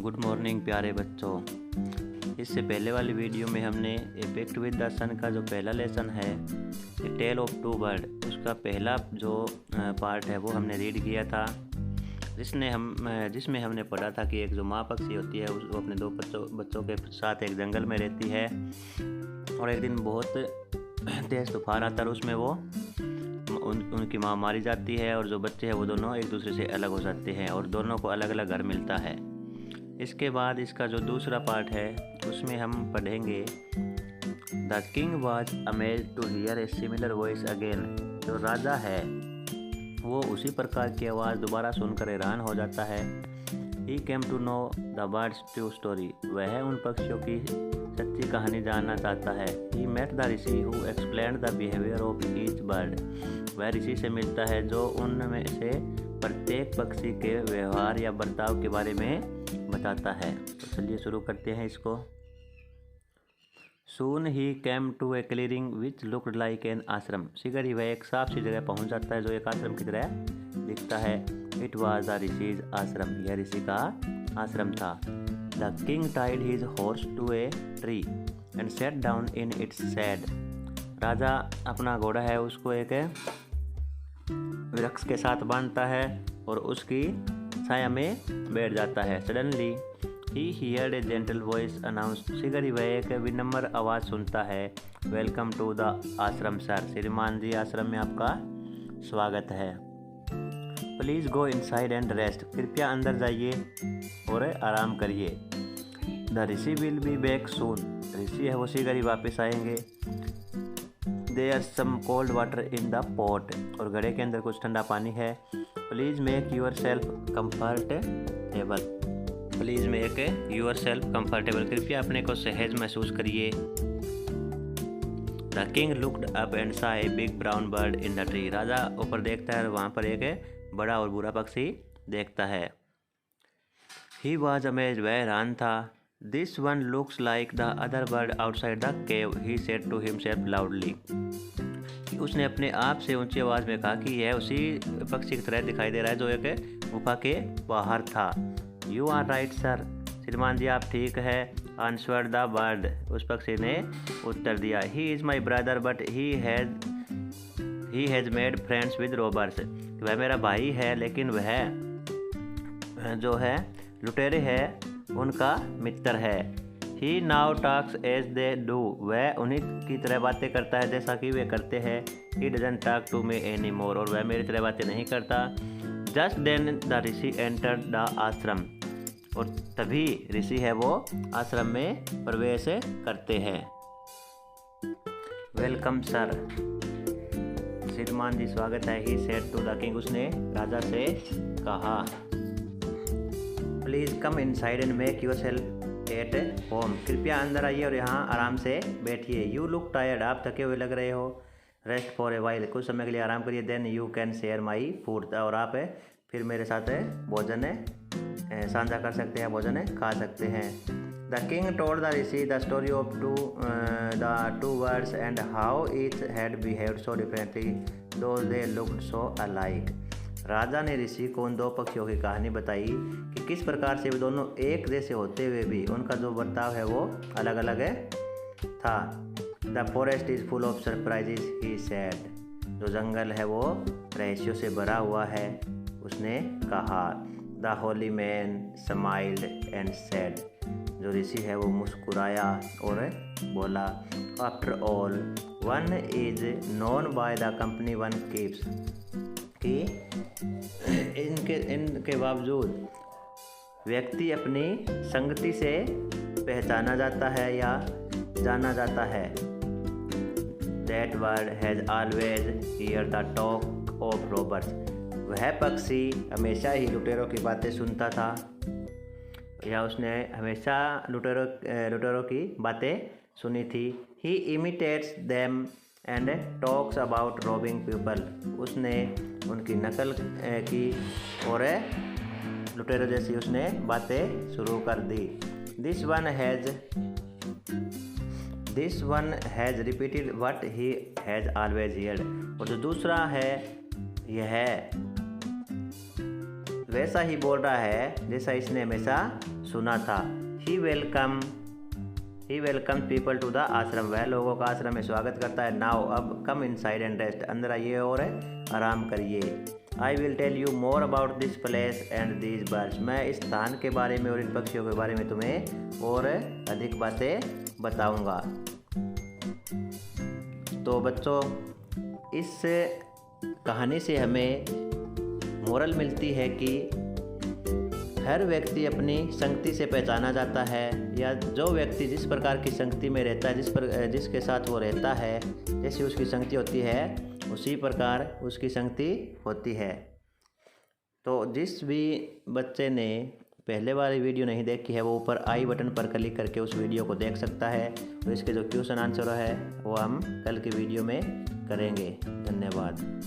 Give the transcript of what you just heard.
Good morning प्यारे बच्चों। इससे पहले वाली वीडियो में हमने ए पैक्ट विद द सन का जो पहला लेसन है ए टेल ऑफ टू बर्ड, उसका पहला जो पार्ट है वो हमने रीड किया था, जिसमें हमने पढ़ा था कि एक जो माँ पक्षी होती है वो अपने दो बच्चों के साथ एक जंगल में रहती है और एक दिन बहुत तेज़ तूफान आता है और उसमें वो उनकी माँ मारी जाती है और जो बच्चे हैं वो दोनों एक दूसरे से अलग हो जाते हैं और दोनों को अलग अलग घर मिलता है। इसके बाद इसका जो दूसरा पार्ट है उसमें हम पढ़ेंगे the king was amazed to hear a similar voice again. जो राजा है वो उसी प्रकार की आवाज़ दोबारा सुनकर हैरान हो जाता है। He came to know the birds true story, वह उन पक्षियों की सच्ची कहानी जानना चाहता है। He met the rishi who explained the behaviour of each bird, वह ऋषि से मिलता है जो उनमें से प्रत्येक पक्षी के व्यवहार या बर्ताव के बारे में बताता है। तो चलिए शुरू करते हैं इसको। Soon he came to a clearing which looked like an ashram, शीघ्र ही वह एक साफ सी जगह पहुंच जाता है जो एक आश्रम की तरह दिखता है। It was the ऋषि's आश्रम, यह ऋषि का आश्रम था। The king tied his horse to a tree and sat down in its shade, राजा अपना घोड़ा है उसको एक वृक्ष के साथ बांधता है और उसकी छाया में बैठ जाता है। Suddenly he heard a gentle voice announce, शीघ्र ही वह एक विनम्र आवाज़ सुनता है। Welcome to the ashram sir, श्रीमान जी आश्रम में आपका स्वागत है। Please go inside and rest, कृपया अंदर जाइए और आराम करिए। The rishi will be back soon, ऋषि है वो शीघ्र ही वापस आएंगे। There some cold water in the pot, और घड़े के अंदर कुछ ठंडा पानी है। Please make yourself comfortable, please make yourself comfortable, कृपया अपने को सहज महसूस करिए। The king looked up and saw a big brown bird in the tree, राजा ऊपर देखता है और वहाँ पर एक बड़ा और बुरा पक्षी देखता है। ही वॉज अमेज्ड, वह हैरान था। This one looks like the other bird outside the cave, he said to himself loudly, उसने अपने आप से ऊंची आवाज़ में कहा कि यह उसी पक्षी की तरह दिखाई दे रहा है जो एक गुफा के बाहर था। यू आर राइट सर, श्रीमान जी आप ठीक है। आंसर्ड द बर्ड, उस पक्षी ने उत्तर दिया। He is my brother but he has made friends with robbers, वह मेरा भाई है लेकिन वह जो है लुटेरे है उनका मित्र है। He now talks as they do, वह उन्हीं की तरह बातें करता है जैसा कि वे करते हैं। He doesn't talk to me any more, और वह मेरी तरह बातें नहीं करता। Just then the rishi entered the ashram, और तभी ऋषि है वो आश्रम में प्रवेश करते हैं। वेलकम सर, श्रीमान जी स्वागत है। He said to the king, उसने राजा से कहा। Please come inside and make yourself at home, कृपया अंदर आइए और यहाँ आराम से बैठिए। यू लुक टायर्ड, आप थके हुए लग रहे हो। रेस्ट फॉर ए वाइल, कुछ समय के लिए आराम करिए। Then you can share my food, और आप फिर मेरे साथ भोजन साझा कर सकते हैं, भोजन खा सकते हैं। The king told the Rishi the story of the two birds and how each had behaved so differently दो दे लुक्ड सो अलाइक, राजा ने ऋषि को उन दो पक्षियों की कहानी बताई कि किस प्रकार से वे दोनों एक जैसे होते हुए भी उनका जो बर्ताव है वो अलग अलग था। The forest is full of surprises he said, जो जंगल है वो रहस्यों से भरा हुआ है, उसने कहा। The Holi man smiled and said, जो ऋषि है वो मुस्कुराया और बोला। After all one is known by the company one keeps, कि इनके बावजूद व्यक्ति अपनी संगति से पहचाना जाता है या जाना जाता है। That bird has always here the talk of robbers, वह पक्षी हमेशा ही लुटेरों की बातें सुनता था, या उसने हमेशा लुटेरों की बातें सुनी थी। He imitates them and talks about robbing people, उसने उनकी नकल की और लुटेरों जैसी उसने बातें शुरू कर दी। This one has repeated what he has always heard, और जो दूसरा है यह वैसा ही बोल रहा है जैसा इसने हमेशा सुना था। ही वेलकम पीपल टू द आश्रम, वह लोगों का आश्रम में स्वागत करता है। नाउ अब कम इनसाइड एंड रेस्ट, अंदर आइए और आराम करिए। I will tell you more about this place and these birds, मैं इस स्थान के बारे में और इन पक्षियों के बारे में तुम्हें और अधिक बातें बताऊंगा। तो बच्चों, इस कहानी से हमें मोरल मिलती है कि हर व्यक्ति अपनी संगति से पहचाना जाता है, या जो व्यक्ति जिस प्रकार की संगति में रहता है, जिसके साथ वो रहता है, जैसी उसकी संगति होती है उसी प्रकार उसकी संगति होती है। तो जिस भी बच्चे ने पहले वाली वीडियो नहीं देखी है वो ऊपर आई बटन पर क्लिक करके उस वीडियो को देख सकता है, और इसके जो क्वेश्चन आंसर है वो हम कल की वीडियो में करेंगे। धन्यवाद।